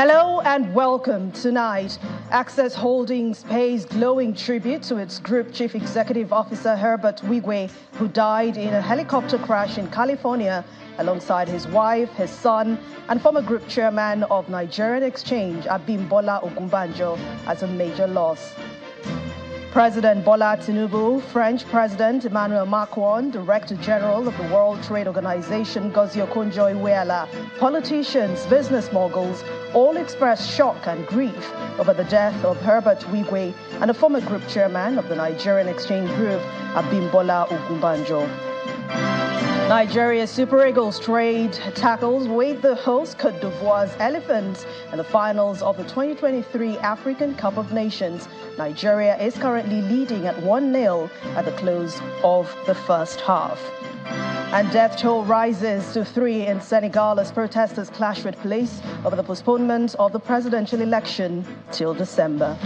Hello and welcome. Tonight, Access Holdings pays glowing tribute to its Group Chief Executive Officer Herbert Wigwe, who died in a helicopter crash in California alongside his wife, his son, and former Group Chairman of Nigerian Exchange, Abimbola Ogunbanjo, as a major loss. President Bola Tinubu, French President Emmanuel Macron, Director General of the World Trade Organization Ngozi Okonjo-Iweala, politicians, business moguls, all expressed shock and grief over the death of Herbert Wigwe and the former Group Chairman of the Nigerian Exchange Group, Abimbola Ogunbanjo. Nigeria's Super Eagles trade tackles wait the host Côte d'Ivoire's Elephants in the finals of the 2023 African Cup of Nations. Nigeria is currently leading at 1-0 at the close of the first half. And death toll rises to 3 in Senegal as protesters clash with police over the postponement of the presidential election till December.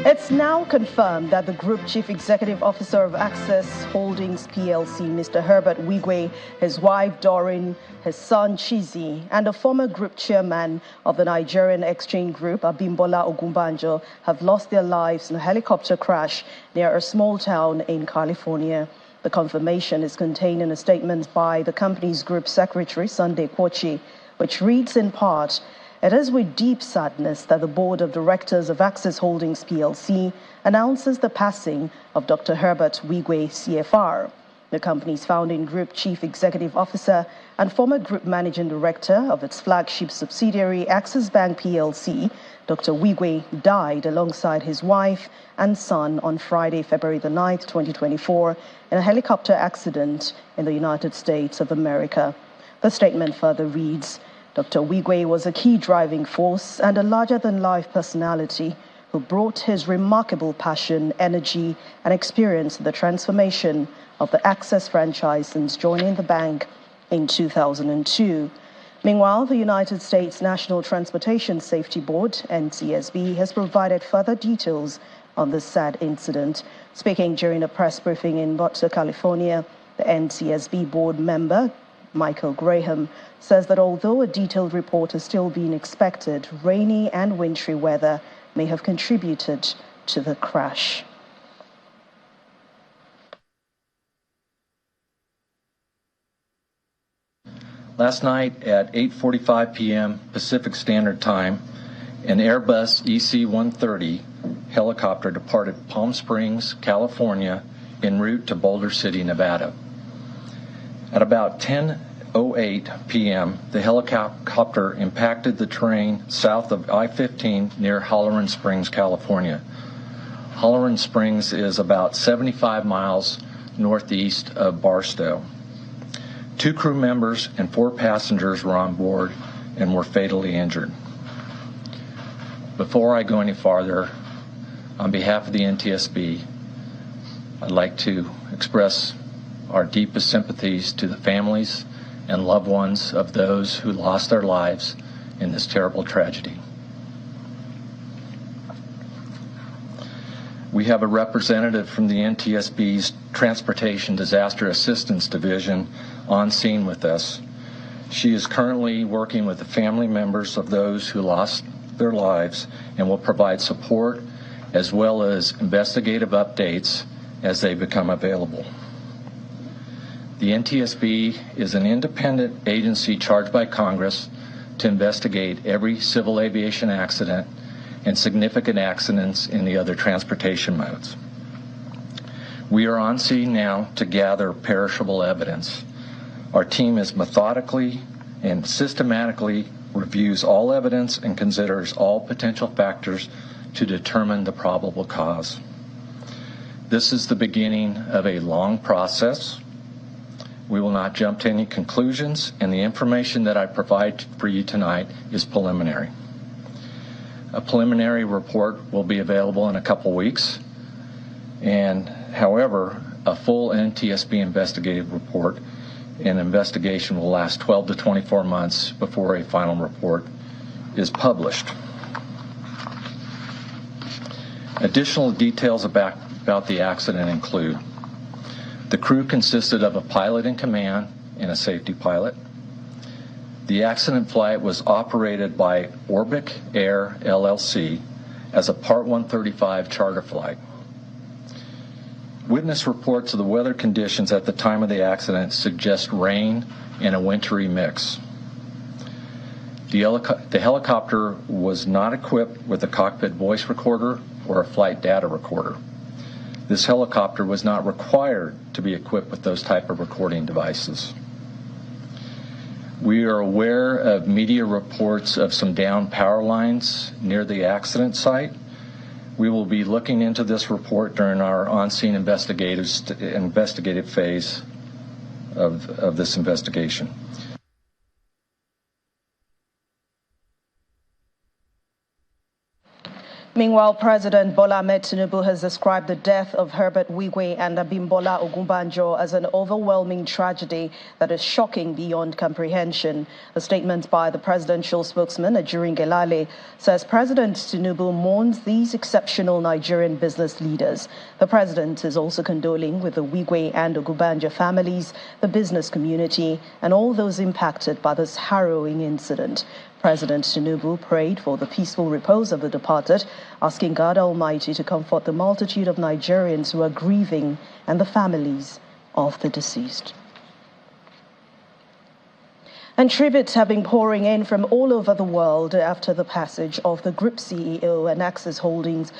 It's now confirmed that the Group Chief Executive Officer of Access Holdings PLC, Mr. Herbert Wigwe, his wife Doreen, his son Chizi, and the former Group Chairman of the Nigerian Exchange Group, Abimbola Ogunbanjo, have lost their lives in a helicopter crash near a small town in California. The confirmation is contained in a statement by the company's Group Secretary, Sunday Kwochi, which reads in part, "It is with deep sadness that the Board of Directors of Access Holdings PLC announces the passing of Dr. Herbert Wigwe, CFR, the company's founding Group Chief Executive Officer and former Group Managing Director of its flagship subsidiary Access Bank PLC. Dr. Wigwe died alongside his wife and son on Friday, February the 9th, 2024, in a helicopter accident in the United States of America." The statement further reads, "Dr. Wigwe was a key driving force and a larger-than-life personality who brought his remarkable passion, energy, and experience to the transformation of the Access franchise since joining the bank in 2002. Meanwhile, the United States National Transportation Safety Board, NTSB, has provided further details on this sad incident. Speaking during a press briefing in Butler, California, the NTSB board member, Michael Graham, says that although a detailed report is still being expected, rainy and wintry weather may have contributed to the crash. Last night at 8:45 p.m. Pacific Standard Time, an Airbus EC-130 helicopter departed Palm Springs, California, en route to Boulder City, Nevada. At about 10:08 p.m., the helicopter impacted the terrain south of I-15 near Halloran Springs, California. Halloran Springs is about 75 miles northeast of Barstow. 2 crew members and 4 passengers were on board and were fatally injured. Before I go any farther, on behalf of the NTSB, I'd like to express our deepest sympathies to the families and loved ones of those who lost their lives in this terrible tragedy. We have a representative from the NTSB's Transportation Disaster Assistance Division on scene with us. She is currently working with the family members of those who lost their lives and will provide support as well as investigative updates as they become available. The NTSB is an independent agency charged by Congress to investigate every civil aviation accident and significant accidents in the other transportation modes. We are on scene now to gather perishable evidence. Our team is methodically and systematically reviews all evidence and considers all potential factors to determine the probable cause. This is the beginning of a long process. We will not jump to any conclusions, and the information that I provide for you tonight is preliminary. A preliminary report will be available in a couple weeks, and however, a full NTSB investigative report and investigation will last 12 to 24 months before a final report is published. Additional details about the accident include: the crew consisted of a pilot in command and a safety pilot. The accident flight was operated by Orbic Air LLC as a Part 135 charter flight. Witness reports of the weather conditions at the time of the accident suggest rain and a wintry mix. The helicopter was not equipped with a cockpit voice recorder or a flight data recorder. This helicopter was not required to be equipped with those type of recording devices. We are aware of media reports of some downed power lines near the accident site. We will be looking into this report during our on-scene investigative phase of this investigation. Meanwhile, President Bola Ahmed Tinubu has described the death of Herbert Wigwe and Abimbola Ogunbanjo as an overwhelming tragedy that is shocking beyond comprehension. A statement by the presidential spokesman, Ajurin Gelale, says President Tinubu mourns these exceptional Nigerian business leaders. The president is also condoling with the Wigwe and Ogunbanjo families, the business community, and all those impacted by this harrowing incident. President Tinubu prayed for the peaceful repose of the departed, asking God Almighty to comfort the multitude of Nigerians who are grieving and the families of the deceased. And tributes have been pouring in from all over the world after the passage of the group CEO and Access Holdings,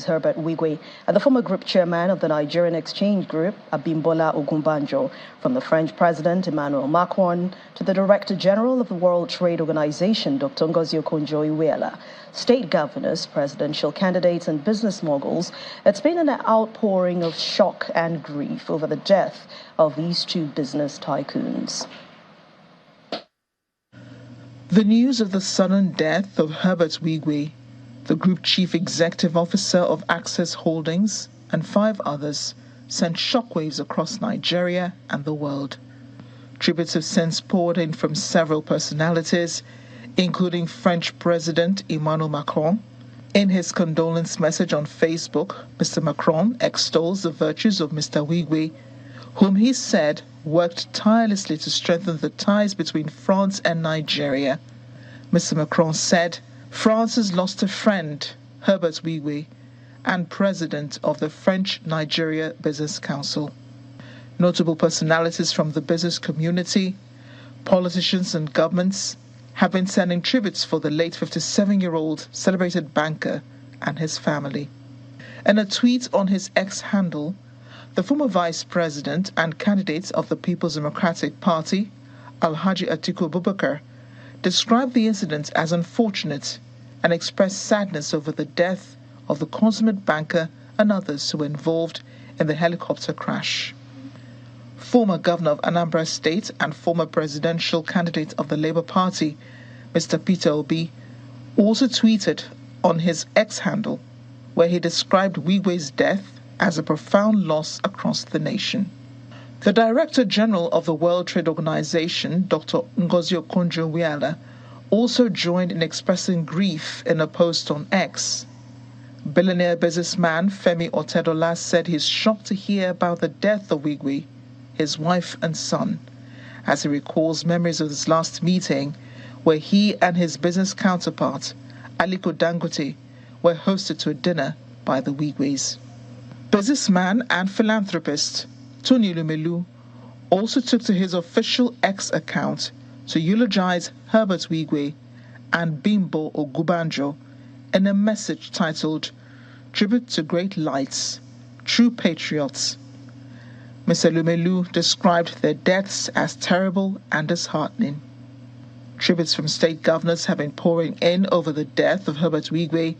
Herbert Wigwe, and the former group chairman of the Nigerian Exchange Group, Abimbola Ogunbanjo. From the French President Emmanuel Macron to the Director General of the World Trade Organization, Dr. Ngozi Okonjo-Iweala, state governors, presidential candidates, and business moguls, it's been an outpouring of shock and grief over the death of these two business tycoons. The news of the sudden death of Herbert Wigwe, the Group Chief Executive Officer of Access Holdings, and 5 others sent shockwaves across Nigeria and the world. Tributes have since poured in from several personalities, including French President Emmanuel Macron. In his condolence message on Facebook, Mr. Macron extols the virtues of Mr. Wigwe, whom he said worked tirelessly to strengthen the ties between France and Nigeria. Mr. Macron said, France has lost a friend, Herbert Wigwe, and president of the French-Nigeria Business Council. Notable personalities from the business community, politicians and governments have been sending tributes for the late 57-year-old celebrated banker and his family. In a tweet on his X handle, the former vice president and candidate of the People's Democratic Party, Alhaji Atiku Abubakar, described the incident as unfortunate and expressed sadness over the death of the consummate banker and others who were involved in the helicopter crash. Former governor of Anambra State and former presidential candidate of the Labour Party, Mr. Peter Obi, also tweeted on his X handle, where he described Wigwe's death as a profound loss across the nation. The Director General of the World Trade Organization, Dr. Ngozi Okonjo-Iweala, also joined in expressing grief in a post on X. Billionaire businessman Femi Otedola said he's shocked to hear about the death of Wigwe, his wife and son, as he recalls memories of his last meeting where he and his business counterpart, Aliko Dangote, were hosted to a dinner by the Wigwes. Businessman and philanthropist Tony Lumelu also took to his official X account to eulogize Herbert Wigwe and Bimbo Ogunbanjo in a message titled Tribute to Great Lights, True Patriots. Mr. Lumelu described their deaths as terrible and disheartening. Tributes from state governors have been pouring in over the death of Herbert Wigwe.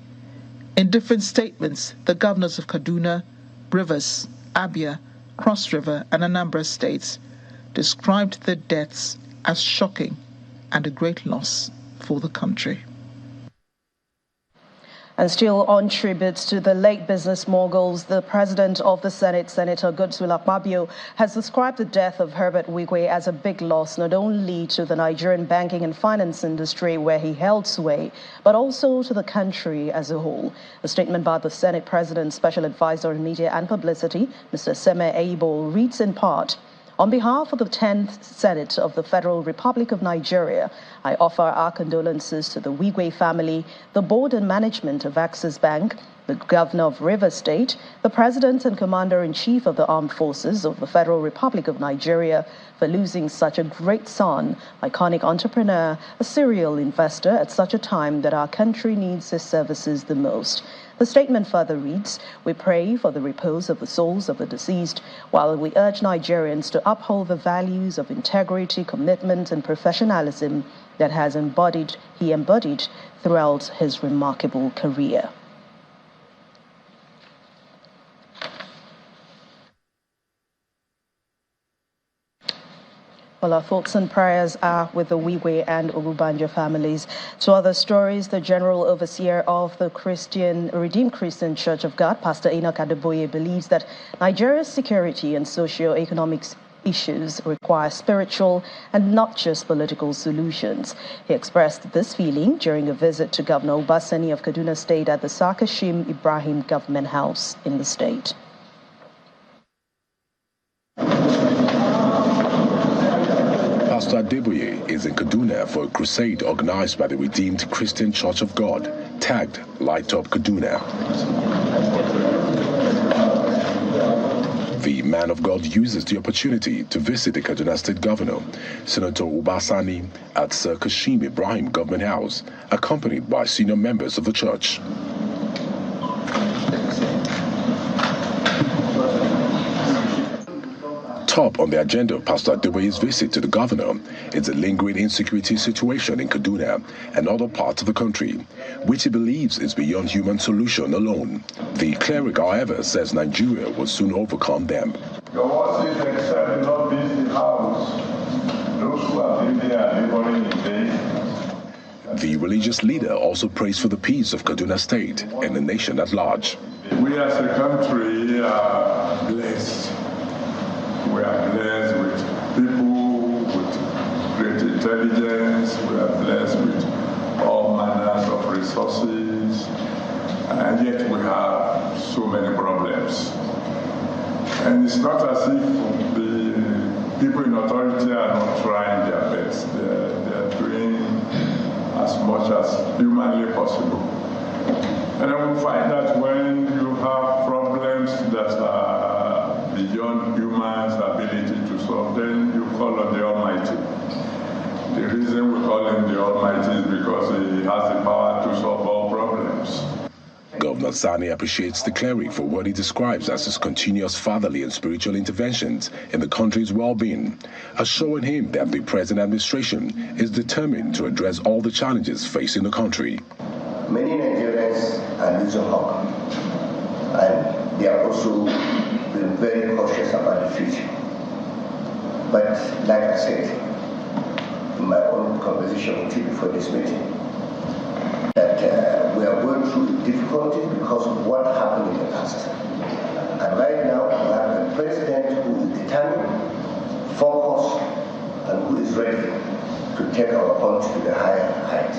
In different statements, the governors of Kaduna, Rivers, Abia, Cross River, and Anambra states described the deaths as shocking and a great loss for the country. And still on tributes to the late business moguls, the President of the Senate, Senator Godswill Akpabio, has described the death of Herbert Wigwe as a big loss, not only to the Nigerian banking and finance industry where he held sway, but also to the country as a whole. A statement by the Senate President's Special Advisor on Media and Publicity, Mr. Seme Eibo, reads in part, On behalf of the 10th Senate of the Federal Republic of Nigeria, I offer our condolences to the Wigwe family, the board and management of Access Bank, the Governor of Rivers State, the President and Commander-in-Chief of the Armed Forces of the Federal Republic of Nigeria for losing such a great son, iconic entrepreneur, a serial investor at such a time that our country needs his services the most. The statement further reads, "We pray for the repose of the souls of the deceased, while we urge Nigerians to uphold the values of integrity, commitment, and professionalism that he embodied throughout his remarkable career." Well, our thoughts and prayers are with the Wigwe and Ogubanja families. To other stories, the General Overseer of the Redeemed Christian Church of God, Pastor Enoch Adeboye, believes that Nigeria's security and socio-economic issues require spiritual and not just political solutions. He expressed this feeling during a visit to Governor Obasani of Kaduna State at the Sarkashim Ibrahim Government House in the state. Pastor Adeboye is in Kaduna for a crusade organized by the Redeemed Christian Church of God, tagged Light Up Kaduna. The man of God uses the opportunity to visit the Kaduna State Governor, Senator Obasani, at Sir Kashim Ibrahim Government House, accompanied by senior members of the church. Top on the agenda of Pastor Adeboye's visit to the governor is the lingering insecurity situation in Kaduna and other parts of the country, which he believes is beyond human solution alone. The cleric, however, says Nigeria will soon overcome them. Your word says, except the Lord builds the house, those who are building are laboring in vain. The religious leader also prays for the peace of Kaduna State and the nation at large. We as a country are blessed. We are blessed with people with great intelligence. We are blessed with all manners of resources. And yet we have so many problems. And it's not as if the people in authority are not trying their best. They're doing as much as humanly possible. And I will find that when you have problems that are beyond human's ability to solve, then you call on the Almighty. The reason we call him the Almighty is because he has the power to solve all problems. Governor Sani appreciates the cleric for what he describes as his continuous fatherly and spiritual interventions in the country's well-being, assuring him that the present administration is determined to address all the challenges facing the country. Many Nigerians are losing hope, and they are also being very cautious about the future. But like I said in my own conversation with you before this meeting, that we are going through difficulties because of what happened in the past. And right now, we have a president who is determined, focused, and who is ready to take our country to the higher height.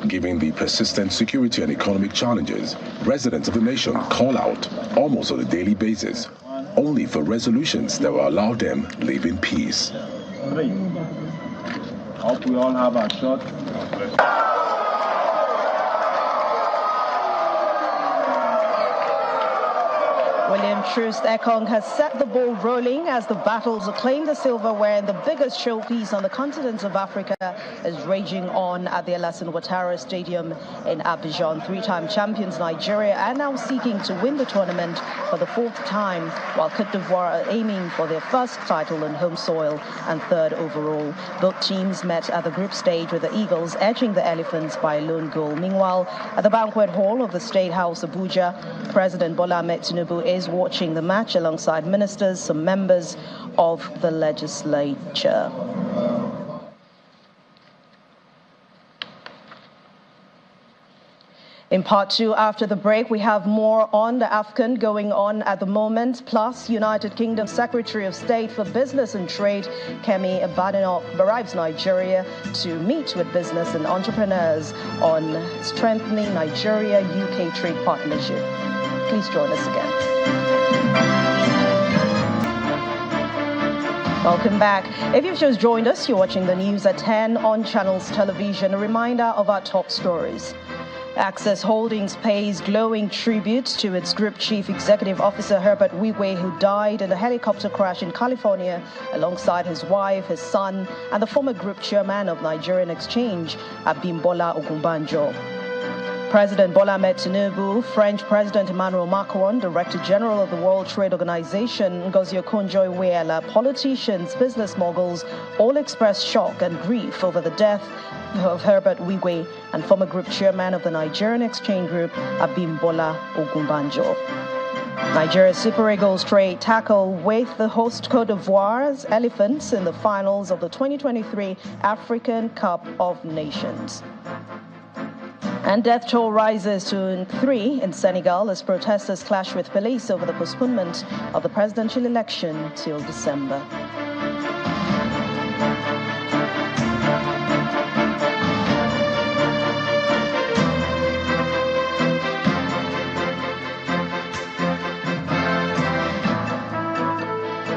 Given the persistent security and economic challenges, residents of the nation call out almost on a daily basis, only for resolutions that will allow them live in peace. Hope we all have our shot. William Troost Ekong has set the ball rolling as the battle to claim the silverware in the biggest showpiece on the continent of Africa is raging on at the Alassane Ouattara Stadium in Abidjan. Three-time champions Nigeria are now seeking to win the tournament for the fourth time, while Côte d'Ivoire are aiming for their first title on home soil and third overall. Both teams met at the group stage with the Eagles edging the Elephants by a lone goal. Meanwhile, at the banquet hall of the State House Abuja, President Bola Ahmed Tinubu is watching the match alongside ministers, some members of the legislature. In part two, after the break, we have more on the AFCON going on at the moment, plus United Kingdom Secretary of State for Business and Trade, Kemi Badenoch, arrives Nigeria to meet with business and entrepreneurs on strengthening Nigeria-UK trade partnership. Please join us again. Welcome back. If you've just joined us, you're watching the news at 10 on Channels Television. A reminder of our top stories. Access Holdings pays glowing tribute to its group chief executive officer Herbert Wigwe, who died in a helicopter crash in California alongside his wife, his son, and the former group chairman of Nigerian Exchange, Abimbola Ogunbanjo. President Bola Ahmed Tinubu, French President Emmanuel Macron, Director General of the World Trade Organization, Ngozi Okonjo-Iweala, politicians, business moguls, all expressed shock and grief over the death of Herbert Wigwe and former group chairman of the Nigerian Exchange Group, Abimbola Ogunbanjo. Nigeria's Super Eagles trade tackle with the host Cote d'Ivoire's Elephants in the finals of the 2023 African Cup of Nations. And death toll rises to 3 in Senegal as protesters clash with police over the postponement of the presidential election till December.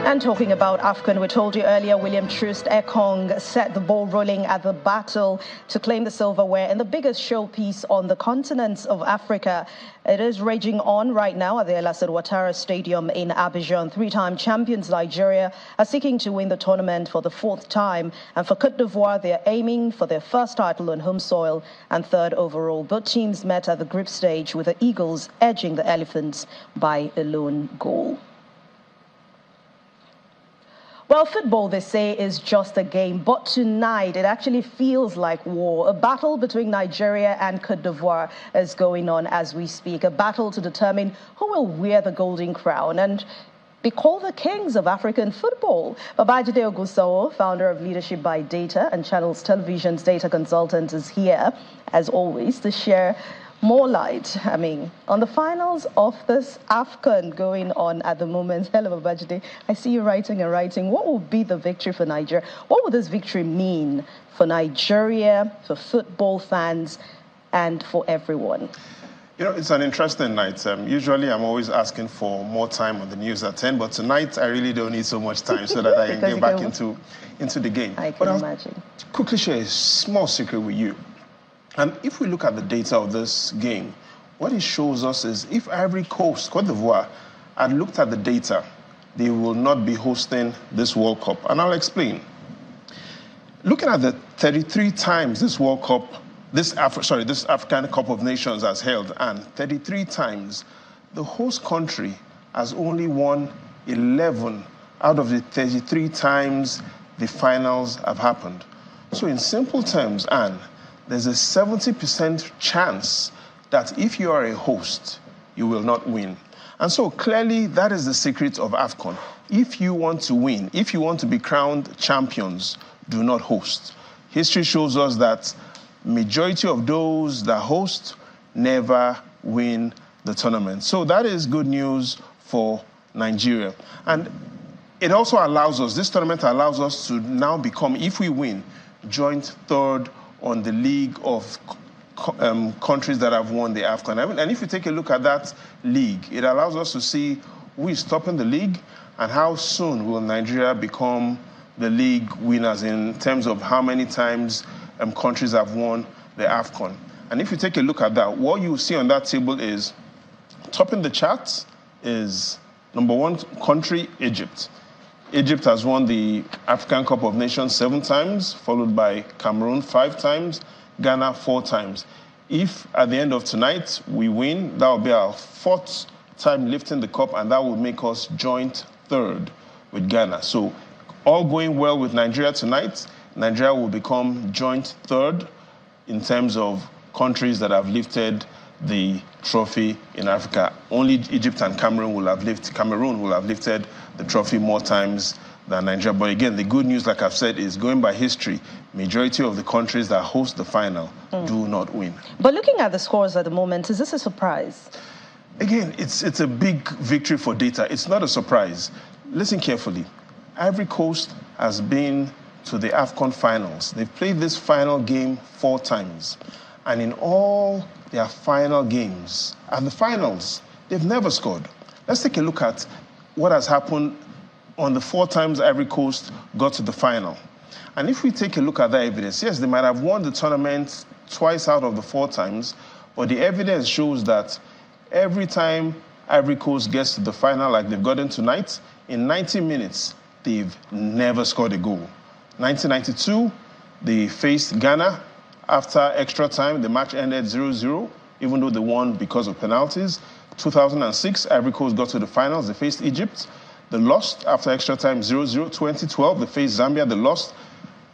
And talking about AFCON, we told you earlier, William Troost Ekong set the ball rolling at the battle to claim the silverware in the biggest showpiece on the continent of Africa. It is raging on right now at the Alassane Ouattara Stadium in Abidjan. 3-time champions Nigeria are seeking to win the tournament for the 4th time. And for Cote d'Ivoire, they are aiming for their first title on home soil and 3rd overall. Both teams met at the group stage with the Eagles edging the Elephants by a lone goal. Well, football, they say, is just a game, but tonight it actually feels like war. A battle between Nigeria and Cote d'Ivoire is going on as we speak, a battle to determine who will wear the golden crown and be called the kings of African football. Babajide Ogunsawo, founder of Leadership by Data and Channels Television's data consultant, is here, as always, to share more light, on the finals of this AFCON going on at the moment. Hello, Babajide. I see you writing and writing. What will be the victory for Nigeria? What will this victory mean for Nigeria, for football fans, and for everyone? You know, it's an interesting night. Usually I'm always asking for more time on the news at 10, but tonight I really don't need so much time so that I can get back into the game. I can imagine. Quickly share a small secret with you. And if we look at the data of this game, what it shows us is if Ivory Coast, Cote d'Ivoire, had looked at the data, they will not be hosting this World Cup. And I'll explain. Looking at the 33 times this World Cup, this African Cup of Nations has held, and 33 times, the host country has only won 11 out of the 33 times the finals have happened. So in simple terms, Anne, there's a 70% chance that if you are a host, you will not win. And so clearly that is the secret of AFCON. If you want to win, if you want to be crowned champions, do not host. History shows us that majority of those that host never win the tournament. So that is good news for Nigeria. And it also allows us, this tournament allows us to now become, if we win, joint 3rd on the league of countries that have won the AFCON. And if you take a look at that league, it allows us to see who is topping the league and how soon will Nigeria become the league winners in terms of how many times countries have won the AFCON. And if you take a look at that, what you see on that table is topping the charts is number 1 country, Egypt. Egypt has won the African Cup of Nations 7 times, followed by Cameroon 5 times, Ghana 4 times. If at the end of tonight we win, that will be our 4th time lifting the cup, and that will make us joint 3rd with Ghana. So all going well with Nigeria tonight, Nigeria will become joint 3rd in terms of countries that have lifted the trophy in Africa. Only Egypt and Cameroon will have lifted the trophy more times than Nigeria. But again, the good news, like I've said, is going by history, majority of the countries that host the final do not win. But looking at the scores at the moment, is this a surprise? Again, it's a big victory for data. It's not a surprise. Listen carefully. Ivory Coast has been to the AFCON finals. They've played this final game 4 times. And in all their final games, at the finals, they've never scored. Let's take a look at what has happened on the 4 times Ivory Coast got to the final. And if we take a look at that evidence, yes, they might have won the tournament twice out of the 4 times, but the evidence shows that every time Ivory Coast gets to the final like they've gotten tonight, in 90 minutes, they've never scored a goal. 1992, they faced Ghana. After extra time, the match ended 0-0, even though they won because of penalties. 2006, Ivory Coast got to the finals. They faced Egypt. They lost after extra time 0-0. 2012, they faced Zambia. They lost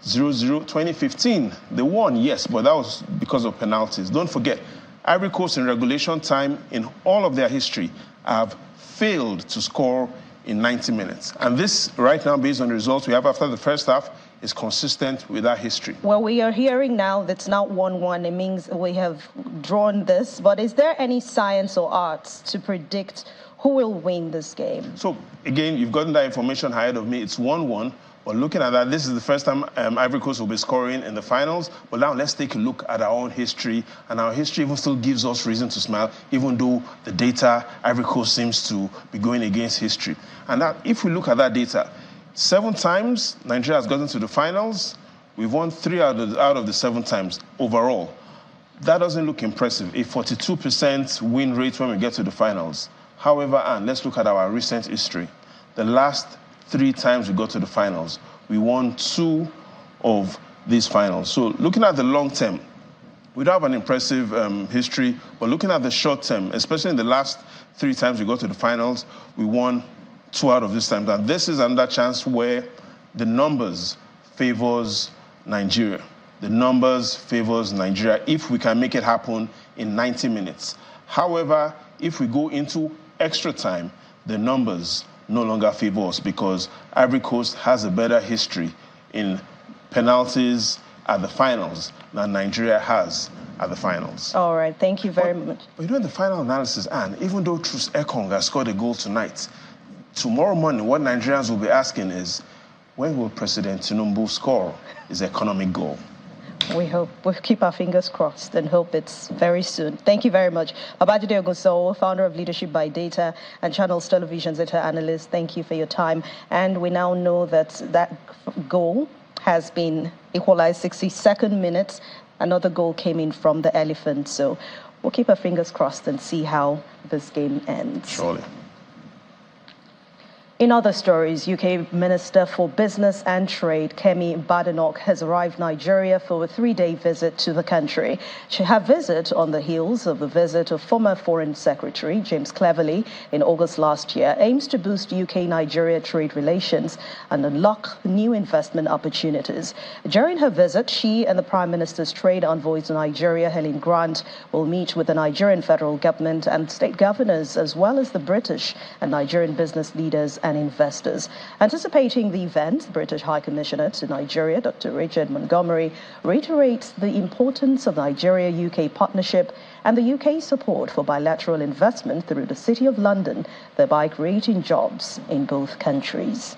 0-0. 2015, they won, yes, but that was because of penalties. Don't forget, Ivory Coast in regulation time in all of their history have failed to score in 90 minutes. And this, right now, based on the results we have after the first half, is consistent with our history. Well, we are hearing now that's not 1-1. It means we have drawn this. But is there any science or arts to predict who will win this game? So, again, you've gotten that information ahead of me. It's 1-1. But looking at that, this is the first time Ivory Coast will be scoring in the finals. But now let's take a look at our own history. And our history even still gives us reason to smile, even though the data, Ivory Coast seems to be going against history. And that, if we look at that data, 7 times Nigeria has gotten to the finals. We've won 3 out of the 7 times overall. That doesn't look impressive, a 42% win rate when we get to the finals. However, and let's look at our recent history. The last 3 times we got to the finals, we won 2 of these finals. So looking at the long term, we don't have an impressive history, but looking at the short term, especially in the last 3 times we got to the finals, we won 2 out of these times. And this is another chance where the numbers favors Nigeria. The numbers favors Nigeria if we can make it happen in 90 minutes. However, if we go into extra time, the numbers no longer favor us because Ivory Coast has a better history in penalties at the finals than Nigeria has at the finals. All right, thank you very much. But you know, in the final analysis, and even though Truce Ekong has scored a goal tonight, tomorrow morning, what Nigerians will be asking is, when will President Tinubu score his economic goal? We hope, we'll keep our fingers crossed and hope it's very soon. Thank you very much. Babajide Ogunsowo, founder of Leadership by Data and Channels Television's data analyst, thank you for your time. And we now know that that goal has been equalized 62nd minute. Another goal came in from the Elephant. So we'll keep our fingers crossed and see how this game ends. Surely. In other stories, UK Minister for Business and Trade, Kemi Badenoch, has arrived in Nigeria for a 3-day visit to the country. Her visit on the heels of the visit of former Foreign Secretary James Cleverly in August last year aims to boost UK-Nigeria trade relations and unlock new investment opportunities. During her visit, she and the Prime Minister's trade envoy to Nigeria, Helen Grant, will meet with the Nigerian federal government and state governors, as well as the British and Nigerian business leaders and investors. Anticipating the event, the British High Commissioner to Nigeria, Dr. Richard Montgomery, reiterates the importance of Nigeria-UK partnership and the UK's support for bilateral investment through the City of London, thereby creating jobs in both countries.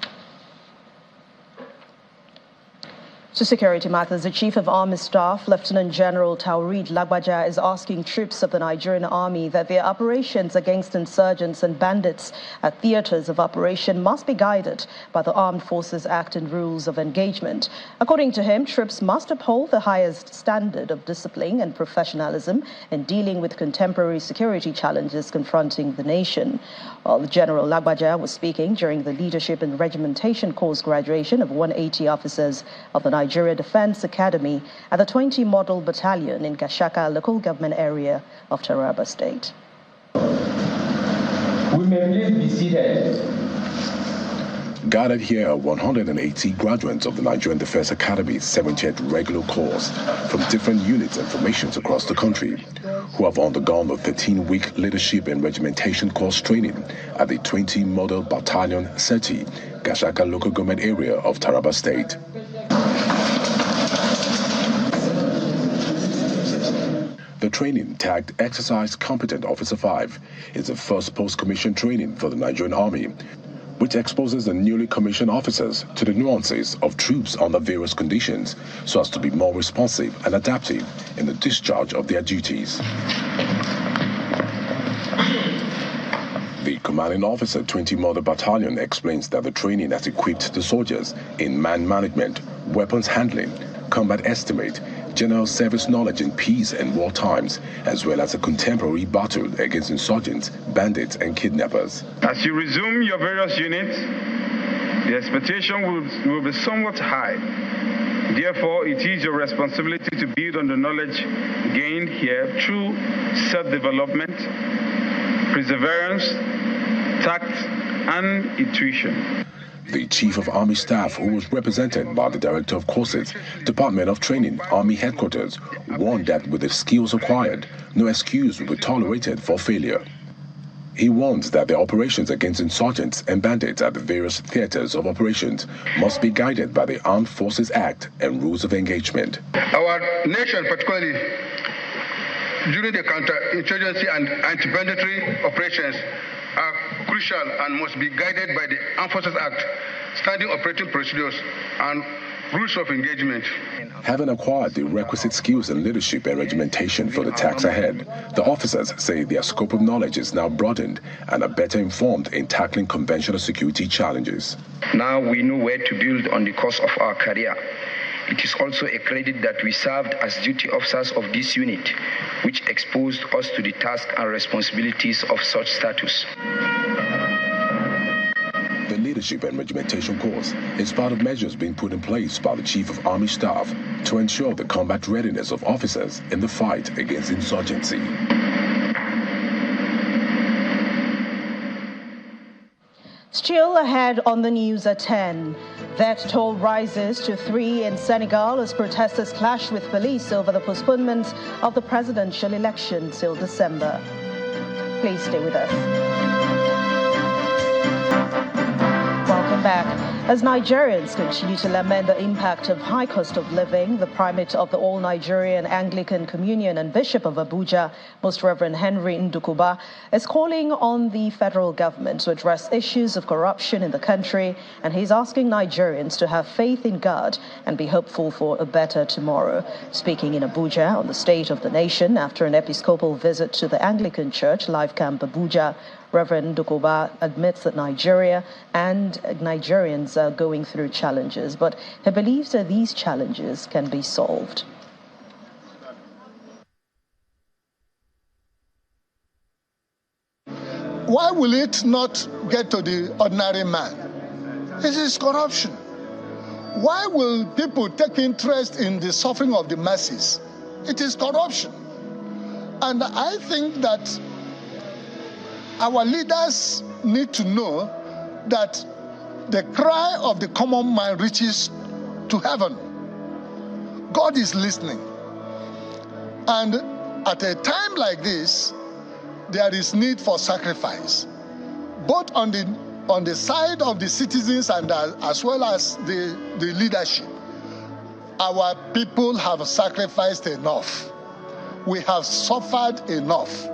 To security matters, the Chief of Army Staff, Lieutenant General Taoreed Lagbaja, is asking troops of the Nigerian Army that their operations against insurgents and bandits at theaters of operation must be guided by the Armed Forces Act and rules of engagement. According to him, troops must uphold the highest standard of discipline and professionalism in dealing with contemporary security challenges confronting the nation. While General Lagbaja was speaking during the Leadership and Regimentation course graduation of 180 officers of the Nigeria Defense Academy at the 20 Model Battalion in Gashaka local government area of Taraba State. We may please be seated. Gathered here are 180 graduates of the Nigerian Defense Academy's 70th regular course from different units and formations across the country, who have undergone a 13-week leadership and regimentation course training at the 20 Model Battalion SETI, Gashaka local government area of Taraba State. The training, tagged Exercise Competent Officer 5, is the first post-commission training for the Nigerian Army, which exposes the newly commissioned officers to the nuances of troops under various conditions so as to be more responsive and adaptive in the discharge of their duties. The Commanding Officer 20 Mother Battalion explains that the training has equipped the soldiers in man management, weapons handling, combat estimate, general service knowledge in peace and war times, as well as a contemporary battle against insurgents, bandits, and kidnappers. As you resume your various units, the expectation will be somewhat high. Therefore, it is your responsibility to build on the knowledge gained here through self-development, perseverance, tact, and intuition. The Chief of Army Staff, who was represented by the Director of Courses, Department of Training, Army Headquarters, warned that with the skills acquired, no excuse will be tolerated for failure. He warns that the operations against insurgents and bandits at the various theaters of operations must be guided by the Armed Forces Act and rules of engagement. Our nation, particularly during the counterinsurgency and anti-banditry operations, are crucial and must be guided by the Armed Forces Act, standing operating procedures, and rules of engagement. Having acquired the requisite skills in leadership and regimentation for the task ahead, the officers say their scope of knowledge is now broadened and are better informed in tackling conventional security challenges. Now we know where to build on the course of our career. It is also a credit that we served as duty officers of this unit, which exposed us to the task and responsibilities of such status. The Leadership and Regimentation course is part of measures being put in place by the Chief of Army Staff to ensure the combat readiness of officers in the fight against insurgency. Still ahead on the news at 10. Death toll rises to 3 in Senegal as protesters clash with police over the postponement of the presidential election till December. Please stay with us. Welcome back. As Nigerians continue to lament the impact of high cost of living, the primate of the All-Nigerian Anglican Communion and Bishop of Abuja, Most Reverend Henry Ndukuba, is calling on the federal government to address issues of corruption in the country, and he's asking Nigerians to have faith in God and be hopeful for a better tomorrow. Speaking in Abuja on the state of the nation after an episcopal visit to the Anglican Church, Life Camp Abuja, Reverend Ndukuba admits that Nigeria and Nigerians are going through challenges, but he believes that these challenges can be solved. Why will it not get to the ordinary man? It is corruption. Why will people take interest in the suffering of the masses? It is corruption. And I think that our leaders need to know that the cry of the common man reaches to heaven. God is listening. And at a time like this, there is need for sacrifice, both on the side of the citizens and as well as the leadership. Our people have sacrificed enough. We have suffered enough.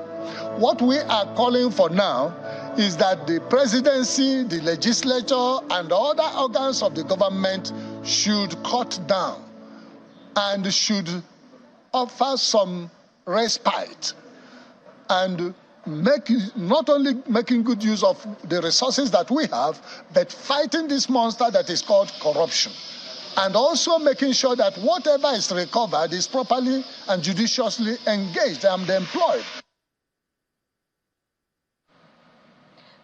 What we are calling for now is that the presidency, the legislature, and other organs of the government should cut down and should offer some respite and not only making good use of the resources that we have, but fighting this monster that is called corruption. And also making sure that whatever is recovered is properly and judiciously engaged and employed.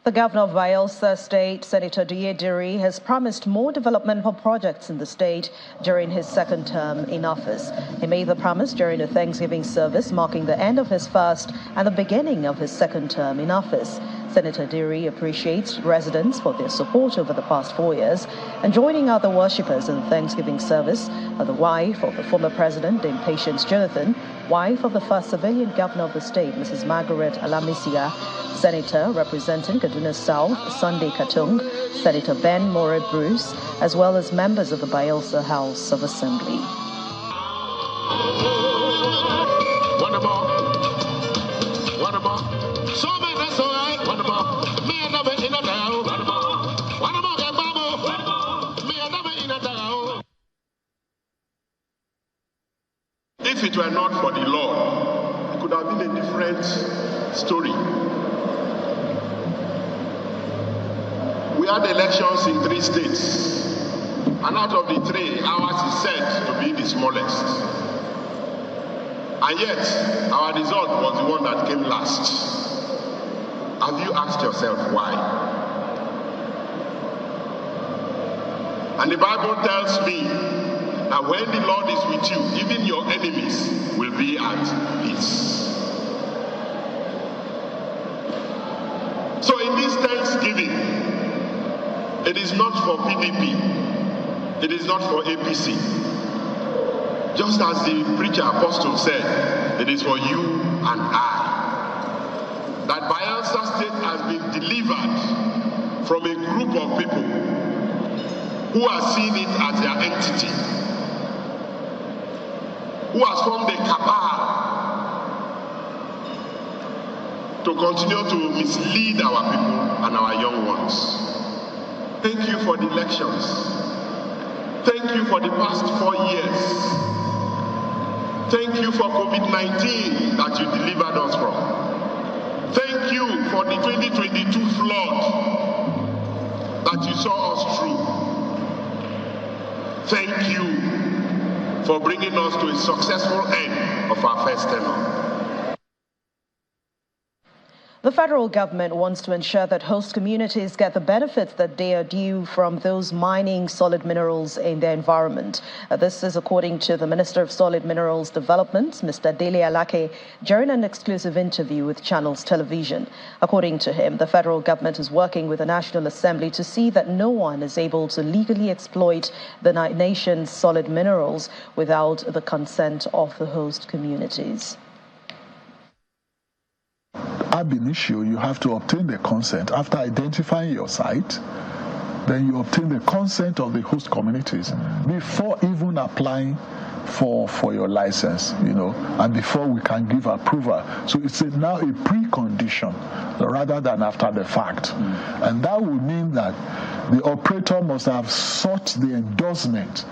The governor of Bayelsa State, Senator Diederi, has promised more developmental projects in the state during his second term in office. He made the promise during a Thanksgiving service marking the end of his first and the beginning of his second term in office. Senator Diederi appreciates residents for their support over the past 4 years, and joining other worshippers in the Thanksgiving service are the wife of the former president, Dame Patience Jonathan, wife of the first civilian governor of the state, Mrs. Margaret Alamisia, Senator representing Kaduna South, Sunday Katung, Senator Ben More Bruce, as well as members of the Bayelsa House of Assembly. If it were not for the Lord, it could have been a different story. had elections in 3 states, and out of the 3, ours is said to be the smallest. And yet, our result was the one that came last. Have you asked yourself why? And the Bible tells me that when the Lord is with you, even your enemies will be at peace. So in this Thanksgiving, it is not for PDP, it is not for APC. Just as the preacher apostle said, it is for you and I. That Bayelsa State has been delivered from a group of people who are seeing it as their entity, who has formed a cabal to continue to mislead our people and our young ones. Thank you for the elections. Thank you for the past 4 years. Thank you for COVID-19 that you delivered us from. Thank you for the 2022 flood that you saw us through. Thank you for bringing us to a successful end of our first tenure. The federal government wants to ensure that host communities get the benefits that they are due from those mining solid minerals in their environment. This is according to the Minister of Solid Minerals Development, Mr. Dele Alake, during an exclusive interview with Channels Television. According to him, the federal government is working with the National Assembly to see that no one is able to legally exploit the nation's solid minerals without the consent of the host communities. Ab initio, you have to obtain the consent. After identifying your site, then you obtain the consent of the host communities before even applying for your license, and before we can give approval. So it's now a precondition rather than after the fact. And that would mean that the operator must have sought the endorsement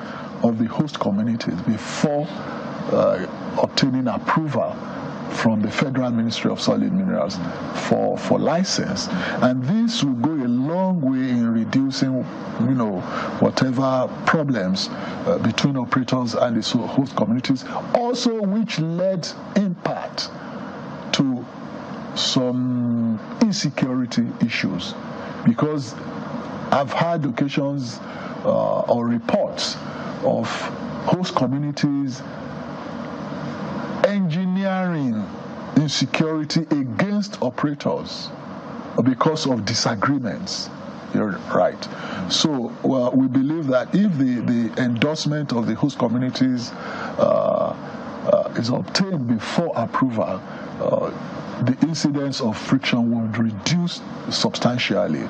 of the host communities before obtaining approval from the Federal Ministry of Solid Minerals for license. And this will go a long way in reducing, whatever problems between operators and the host communities, also which led in part to some insecurity issues. Because I've had occasions or reports of host communities engineering insecurity against operators because of disagreements. You're right. So we believe that if the endorsement of the host communities is obtained before approval, the incidence of friction will reduce substantially.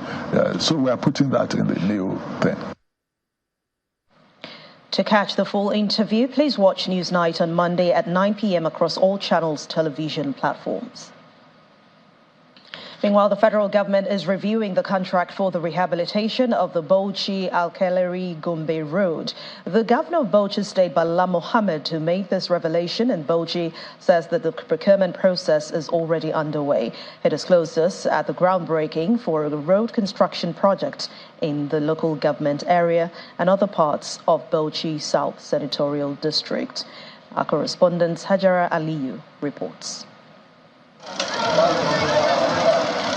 So we are putting that in the new thing. To catch the full interview, please watch Newsnight on Monday at 9 p.m. across all Channels television platforms. Meanwhile, the federal government is reviewing the contract for the rehabilitation of the Bauchi-Alkalari-Gombe Road. The governor of Bauchi State, Bala Mohammed, who made this revelation in Bauchi, says that the procurement process is already underway. He disclosed this at the groundbreaking for a road construction project in the local government area and other parts of Bauchi South Senatorial District. Our correspondent Hajara Aliyu reports.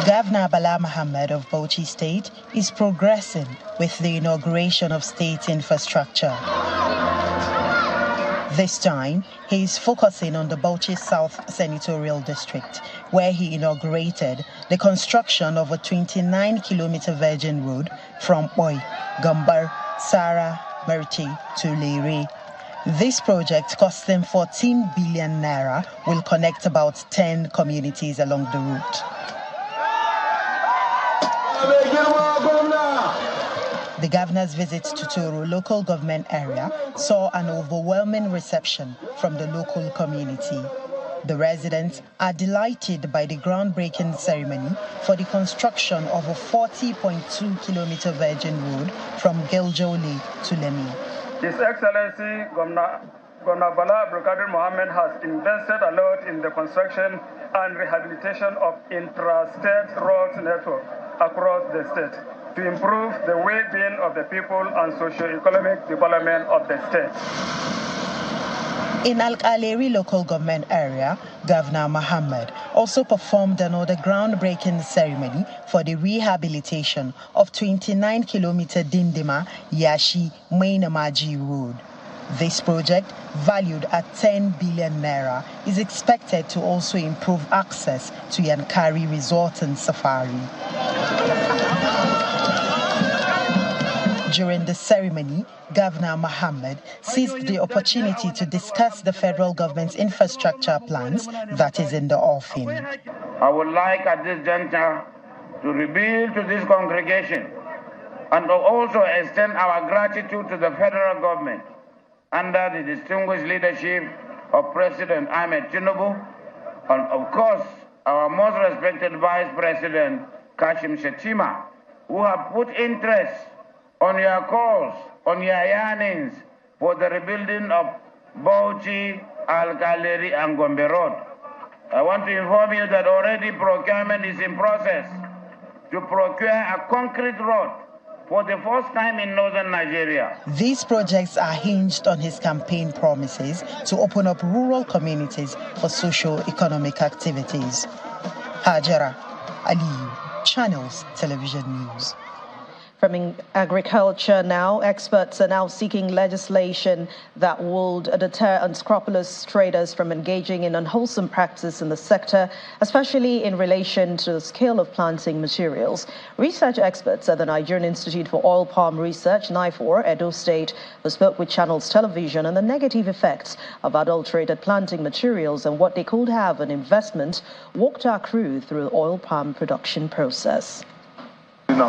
Governor Bala Mohammed of Bauchi State is progressing with the inauguration of state infrastructure. This time, he is focusing on the Bauchi South Senatorial District, where he inaugurated the construction of a 29-kilometer virgin road from Oi, Gambar, Sara, Merti to Lere. This project, costing 14 billion naira, will connect about 10 communities along the route. The governor's visit to Toro local government area saw an overwhelming reception from the local community. The residents are delighted by the groundbreaking ceremony for the construction of a 40.2-kilometer virgin road from Geljole to Lemi. His Excellency Governor Bala Abdulkadir Mohammed has invested a lot in the construction and rehabilitation of intrastate road network across the state. to improve the well-being of the people and socio-economic development of the state. In Al-Aleri local government area, Governor Mohammed also performed another groundbreaking ceremony for the rehabilitation of 29-kilometer Dindima-Yashi Mainamaji Road. This project, valued at 10 billion naira, is expected to also improve access to Yankari Resort and Safari. During the ceremony, Governor Mohammed seized the opportunity to discuss the federal government's infrastructure plans that is in the offing. I would like at this juncture to reveal to this congregation and to also extend our gratitude to the federal government under the distinguished leadership of President Ahmed Tinubu and of course our most respected Vice President Kashim Shettima, who have put interest on your calls, on your yearnings for the rebuilding of Bauchi, Al-Aleri and Gombe Road. I want to inform you that already procurement is in process to procure a concrete road for the first time in northern Nigeria. These projects are hinged on his campaign promises to open up rural communities for socio-economic activities. Hajara Aliyu, Channels Television News. From agriculture now, experts are now seeking legislation that would deter unscrupulous traders from engaging in unwholesome practice in the sector, especially in relation to the scale of planting materials. Research experts at the Nigerian Institute for Oil Palm Research, NIFOR, Edo State, who spoke with Channels Television on the negative effects of adulterated planting materials and what they could have an investment, walked our crew through the oil palm production process. The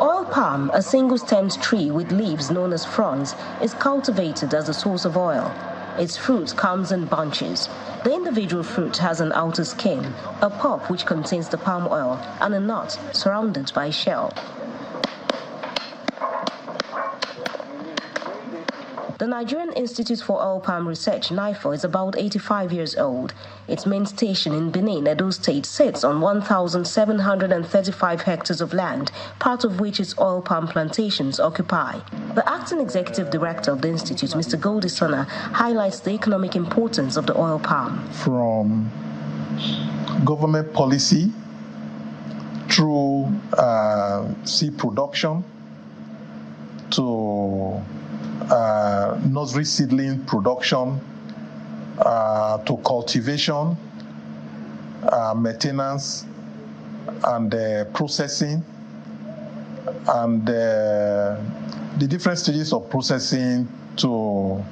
oil palm, a single-stemmed tree with leaves known as fronds, is cultivated as a source of oil. Its fruit comes in bunches. The individual fruit has an outer skin, a pulp which contains the palm oil, and a nut surrounded by a shell. The Nigerian Institute for Oil Palm Research, NIFOR, is about 85 years old. Its main station in Benin, Edo State, sits on 1,735 hectares of land, part of which its oil palm plantations occupy. The acting executive director of the institute, Mr. Goldie Sona, highlights the economic importance of the oil palm. From government policy through seed production to nursery seedling production, to cultivation, maintenance, and processing, and the different stages of processing to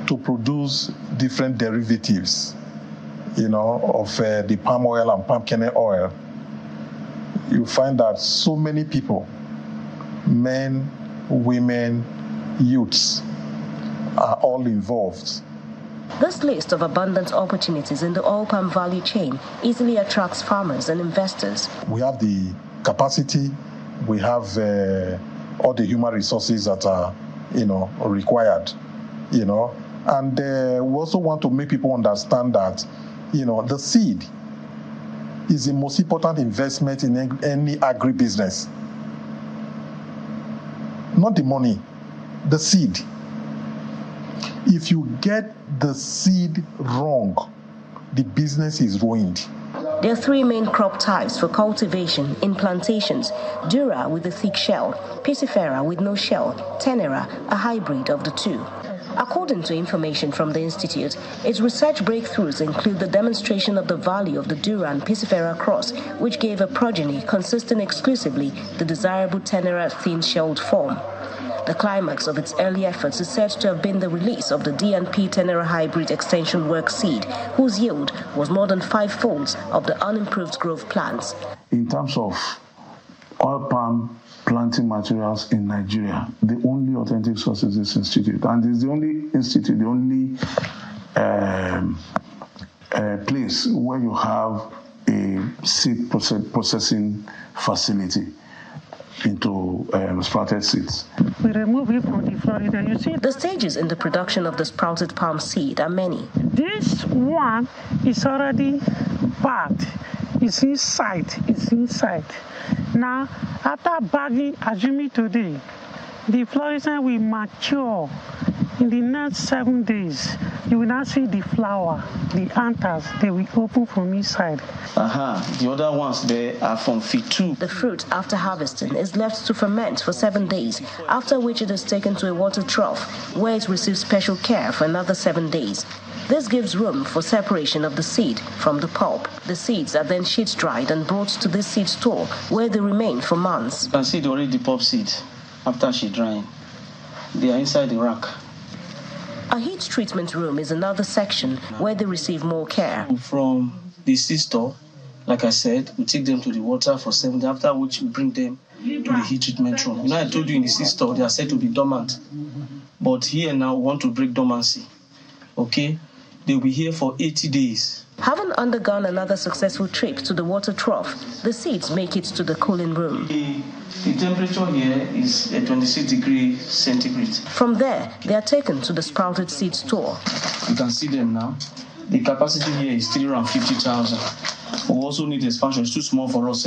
produce different derivatives, of the palm oil and palm kernel oil. You find that so many people, men, women, youths, are all involved. This list of abundant opportunities in the oil palm value chain easily attracts farmers and investors. We have the capacity, we have all the human resources that are, required, and we also want to make people understand that, the seed is the most important investment in any agribusiness. Not the money, the seed. If you get the seed wrong, the business is ruined. There are three main crop types for cultivation in plantations: Dura with a thick shell, Piscifera with no shell, Tenera, a hybrid of the two. According to information from the Institute, its research breakthroughs include the demonstration of the value of the Dura and Piscifera cross, which gave a progeny consisting exclusively the desirable Tenera thin-shelled form. The climax of its early efforts is said to have been the release of the D&P Tenera hybrid extension work seed, whose yield was more than 5-fold of the unimproved growth plants. In terms of oil palm planting materials in Nigeria, the only authentic source is this institute, and it's the only institute, the only place where you have a seed processing facility into sprouted seeds. We remove it from the Florida. You see, the stages in the production of the sprouted palm seed are many. This one is already packed. It's inside. It's inside. Now, after bagging, assuming today, the fluorescent will mature. In the next 7 days, you will now see the flower, the anthers, they will open from inside. The other ones there are from feed 2. The fruit, after harvesting, is left to ferment for 7 days, after which it is taken to a water trough, where it receives special care for another 7 days. This gives room for separation of the seed from the pulp. The seeds are then sheet dried and brought to this seed store, where they remain for months. You can see already the pulp seed after sheet drying. They are inside the rack. A heat treatment room is another section where they receive more care. From the seed store, like I said, we take them to the water for 7 days, after which we bring them to the heat treatment room. I told you in the seed store, they are said to be dormant. But here now, we want to break dormancy. Okay? They'll be here for 80 days. Having undergone another successful trip to the water trough, the seeds make it to the cooling room. The temperature here is at 26 degrees centigrade. From there, they are taken to the sprouted seed store. You can see them now. The capacity here is still around 50,000. We also need expansion. It's too small for us,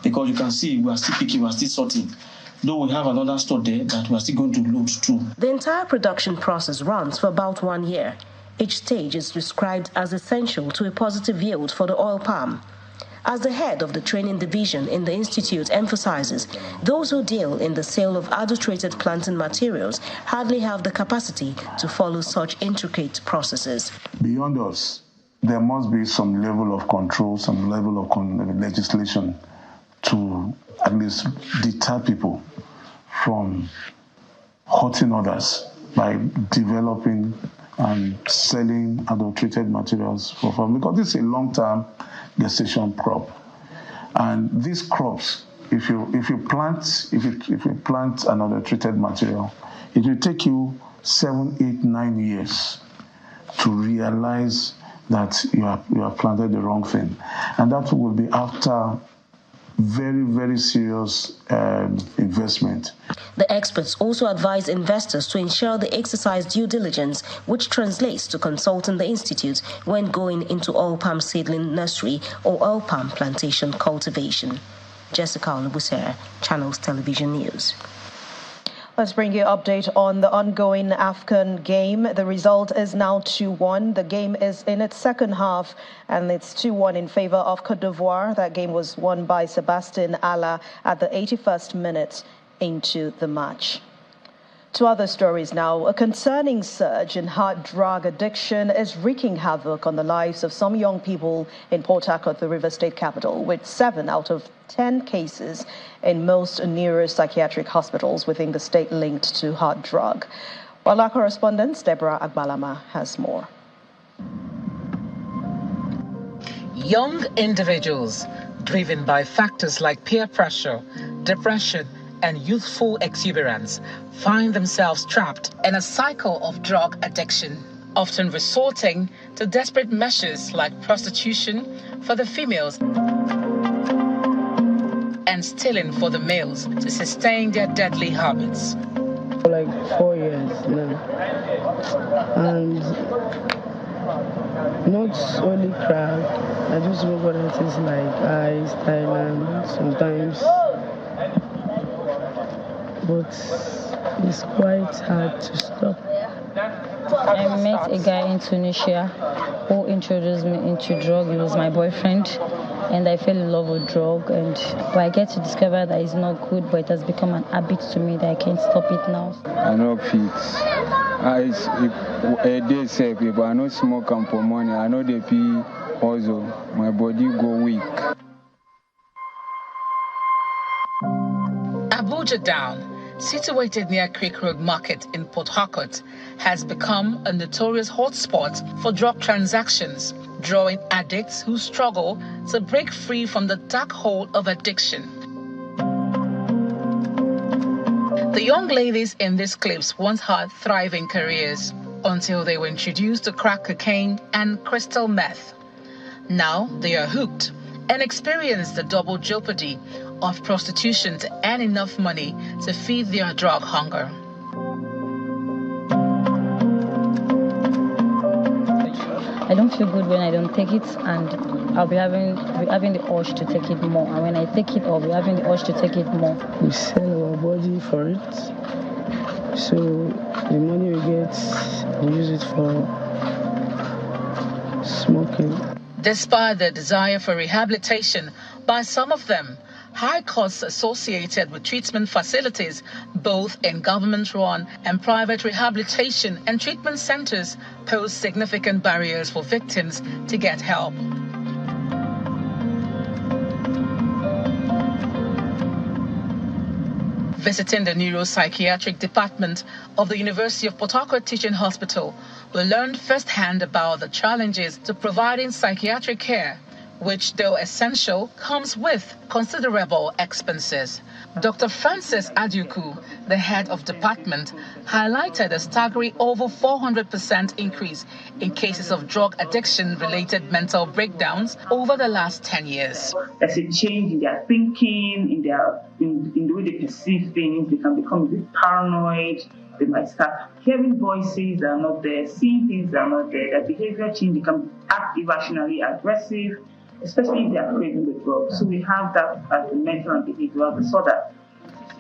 because you can see we are still picking, we are still sorting. Though we have another store there that we are still going to load too. The entire production process runs for about 1 year. Each stage is described as essential to a positive yield for the oil palm. As the head of the training division in the institute emphasizes, those who deal in the sale of adulterated planting materials hardly have the capacity to follow such intricate processes. Beyond us, there must be some level of control, some level of legislation to at least deter people from hurting others by developing and selling adulterated materials for farm, because this is a long-term gestation crop, and these crops, if you plant an adulterated material, it will take you 7, 8, 9 years to realize that you have planted the wrong thing, and that will be after very, very serious investment. The experts also advise investors to ensure they exercise due diligence, which translates to consulting the institute when going into oil palm seedling nursery or oil palm plantation cultivation. Jessica Olubusere, Channels Television News. Let's bring you an update on the ongoing AFCON game. The result is now 2-1. The game is in its second half, and it's 2-1 in favor of Côte d'Ivoire. That game was won by Sebastian Alla at the 81st minute into the match. To other stories now. A concerning surge in hard drug addiction is wreaking havoc on the lives of some young people in Port Harcourt, the River State capital, with 7 out of 10 cases in most neuropsychiatric hospitals within the state linked to hard drug. While our correspondent, Deborah Agbalama, has more. Young individuals, driven by factors like peer pressure, depression, and youthful exuberance, find themselves trapped in a cycle of drug addiction, often resorting to desperate measures like prostitution for the females and stealing for the males to sustain their deadly habits. For like 4 years now, and not only crack, I just smoke other things like ice, Thailand, sometimes. But it's quite hard to stop. I met a guy in Tunisia who introduced me into drug. He was my boyfriend, and I fell in love with drug. But I get to discover that it's not good, but it has become an habit to me that I can't stop it now. I know fit. I dey say people, I know smoke and for money. I know they pee also. My body go weak. Abuja Down, situated near Creek Road Market in Port Harcourt, has become a notorious hotspot for drug transactions, drawing addicts who struggle to break free from the dark hole of addiction. The young ladies in these clips once had thriving careers until they were introduced to crack cocaine and crystal meth. Now they are hooked and experience the double jeopardy of prostitution to earn enough money to feed their drug hunger. I don't feel good when I don't take it, and I'll be having the urge to take it more. And when I take it, I'll be having the urge to take it more. We sell our body for it, so the money we get, we use it for smoking. Despite the desire for rehabilitation by some of them, high costs associated with treatment facilities, both in government-run and private rehabilitation and treatment centers, pose significant barriers for victims to get help. Visiting the neuropsychiatric department of the University of Port Harcourt Teaching Hospital, we learned firsthand about the challenges to providing psychiatric care, which, though essential, comes with considerable expenses. Dr. Francis Aduku, the head of department, highlighted a staggering over 400% increase in cases of drug addiction-related mental breakdowns over the last 10 years. There's a change in their thinking, in the way they perceive things. They can become a bit paranoid. They might start hearing voices that are not there, seeing things that are not there. Their behavior change. They can act irrationally aggressive, especially if they are craving the drug. So we have that as the mental and behavioral disorder.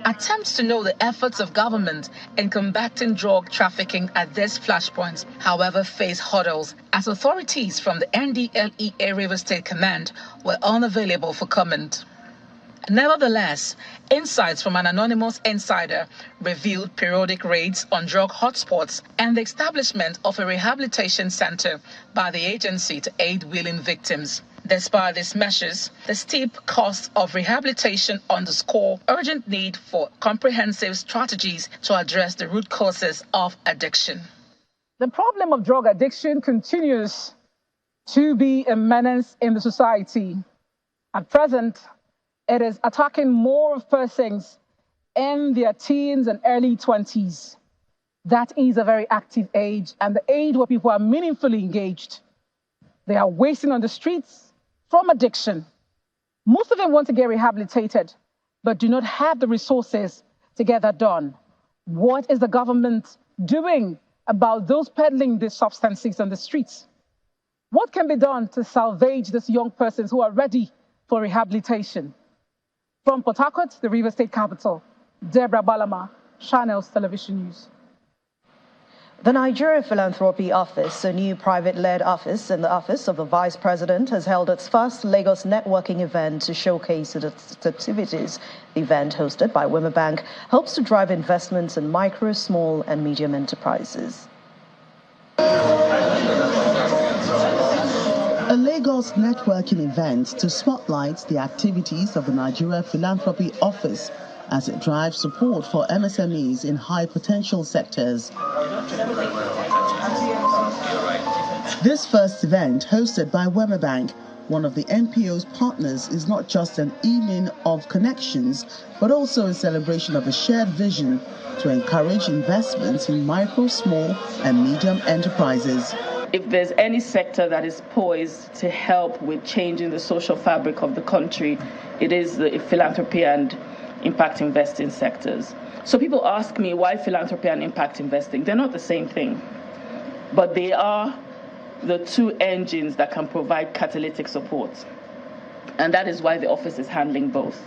Attempts to know the efforts of government in combating drug trafficking at this flashpoint, however, face hurdles, as authorities from the NDLEA River State Command were unavailable for comment. Nevertheless, insights from an anonymous insider revealed periodic raids on drug hotspots and the establishment of a rehabilitation center by the agency to aid willing victims. Despite these measures, the steep cost of rehabilitation underscore urgent need for comprehensive strategies to address the root causes of addiction. The problem of drug addiction continues to be a menace in the society. At present, it is attacking more persons in their teens and early 20s. That is a very active age and the age where people are meaningfully engaged. They are wasting on the streets from addiction. Most of them want to get rehabilitated, but do not have the resources to get that done. What is the government doing about those peddling these substances on the streets? What can be done to salvage these young persons who are ready for rehabilitation? From Port Harcourt, the River State capital, Deborah Balama, Channels Television News. The Nigeria Philanthropy Office, a new private-led office in the office of the Vice President, has held its first Lagos networking event to showcase its activities. The event, hosted by Wema Bank, hopes to drive investments in micro, small, and medium enterprises. A Lagos networking event to spotlight the activities of the Nigeria Philanthropy Office as it drives support for MSMEs in high-potential sectors. This first event, hosted by Wema Bank, one of the NPO's partners, is not just an evening of connections, but also a celebration of a shared vision to encourage investments in micro, small, and medium enterprises. If there's any sector that is poised to help with changing the social fabric of the country, it is the philanthropy and impact investing sectors. So people ask me, why philanthropy and impact investing? They're not the same thing, but they are the two engines that can provide catalytic support. And that is why the office is handling both.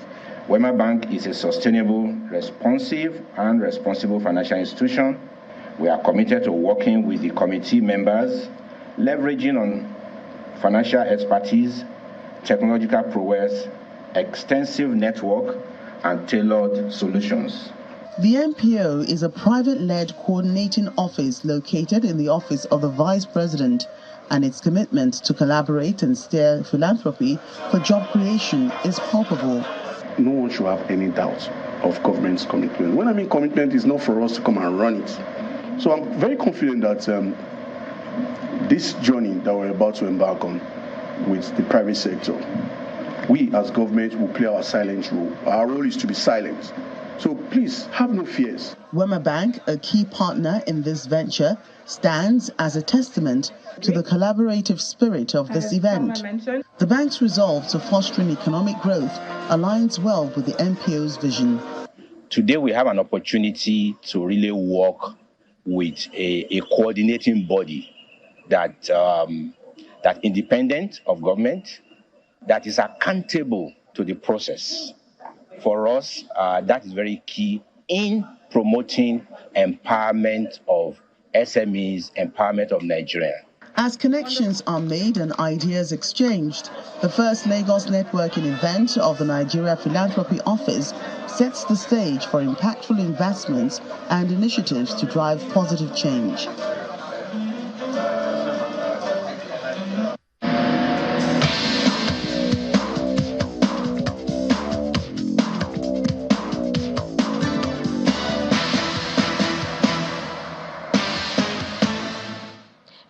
Wema Bank is a sustainable, responsive, and responsible financial institution. We are committed to working with the committee members, leveraging on financial expertise, technological prowess, extensive network, and tailored solutions. The NPO is a private-led coordinating office located in the office of the Vice President, and its commitment to collaborate and steer philanthropy for job creation is palpable. No one should have any doubt of government's commitment. When I mean commitment, is not for us to come and run it. So I'm very confident that this journey that we're about to embark on with the private sector, we as government will play our silent role. Our role is to be silent. So please, have no fears. Wema Bank, a key partner in this venture, stands as a testament to the collaborative spirit of this event. The bank's resolve to fostering economic growth aligns well with the NPO's vision. Today we have an opportunity to really work with a coordinating body that that independent of government, that is accountable to the process. For us, that is very key in promoting empowerment of SMEs, empowerment of Nigeria. As connections are made and ideas exchanged, the first Lagos networking event of the Nigeria Philanthropy Office sets the stage for impactful investments and initiatives to drive positive change.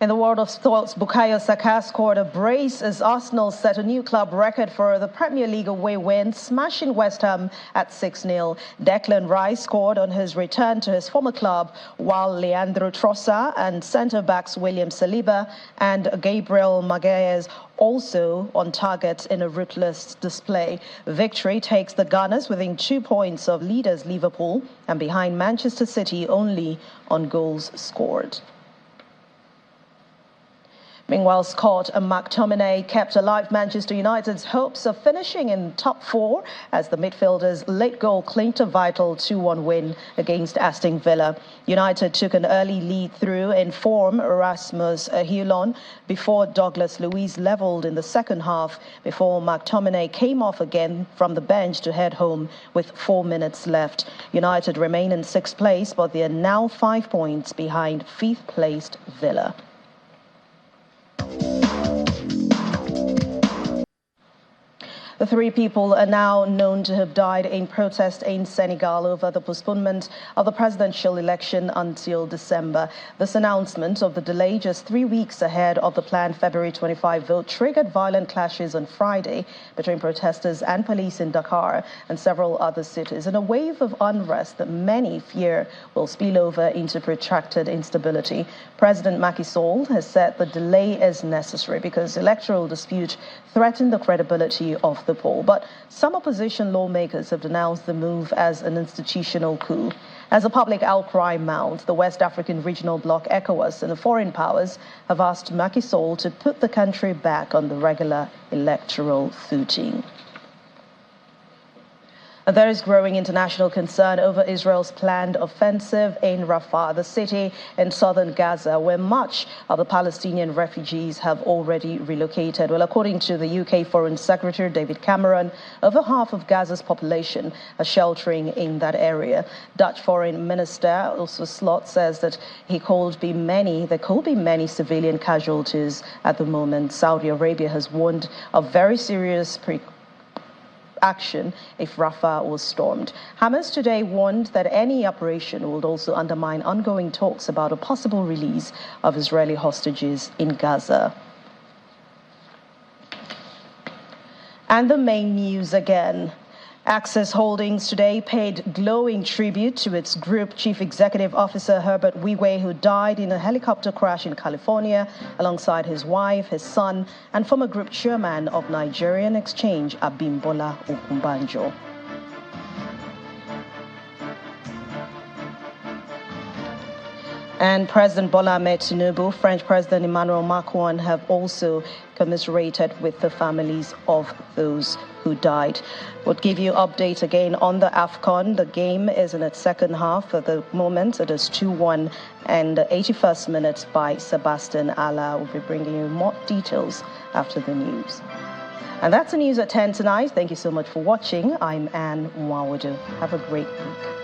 In the world of sports, Bukayo Saka scored a brace as Arsenal set a new club record for the Premier League away win, smashing West Ham at 6-0. Declan Rice scored on his return to his former club, while Leandro Trossard and centre-backs William Saliba and Gabriel Magalhaes also on target in a ruthless display. Victory takes the Gunners within 2 points of leaders Liverpool and behind Manchester City only on goals scored. Meanwhile, Scott McTominay kept alive Manchester United's hopes of finishing in top 4 as the midfielder's late goal clinched a vital 2-1 win against Aston Villa. United took an early lead through in form Rasmus Højlund before Douglas Luiz levelled in the second half before McTominay came off again from the bench to head home with 4 minutes left. United remain in 6th place, but they are now 5 points behind 5th placed Villa. The 3 people are now known to have died in protest in Senegal over the postponement of the presidential election until December. This announcement of the delay just 3 weeks ahead of the planned February 25 vote triggered violent clashes on Friday between protesters and police in Dakar and several other cities, in a wave of unrest that many fear will spill over into protracted instability. President Macky Sall has said the delay is necessary because electoral dispute threaten the credibility of the poll. But some opposition lawmakers have denounced the move as an institutional coup. As a public outcry mounts, the West African regional bloc ECOWAS and the foreign powers have asked Macky Sall to put the country back on the regular electoral footing. There is growing international concern over Israel's planned offensive in Rafah, the city in southern Gaza, where much of the Palestinian refugees have already relocated. Well, according to the UK Foreign Secretary David Cameron, over half of Gaza's population are sheltering in that area. Dutch Foreign Minister Urs Slot says that there could be many civilian casualties at the moment. Saudi Arabia has warned of very serious action if Rafah was stormed. Hamas today warned that any operation would also undermine ongoing talks about a possible release of Israeli hostages in Gaza. And the main news again. Access Holdings today paid glowing tribute to its group chief executive officer Herbert Wigwe, who died in a helicopter crash in California alongside his wife, his son, and former group chairman of Nigerian Exchange, Abimbola Okunbanjo. And President Bola Ahmed Tinubu, French President Emmanuel Macron have also commiserated with the families of those who died. We'll give you update again on the AFCON. The game is in its second half. At the moment, it is 2-1 and the 81st minute by Sebastian Alla. We'll be bringing you more details after the news. And that's the news at 10 tonight. Thank you so much for watching. I'm Anne Nwawadu. Have a great week.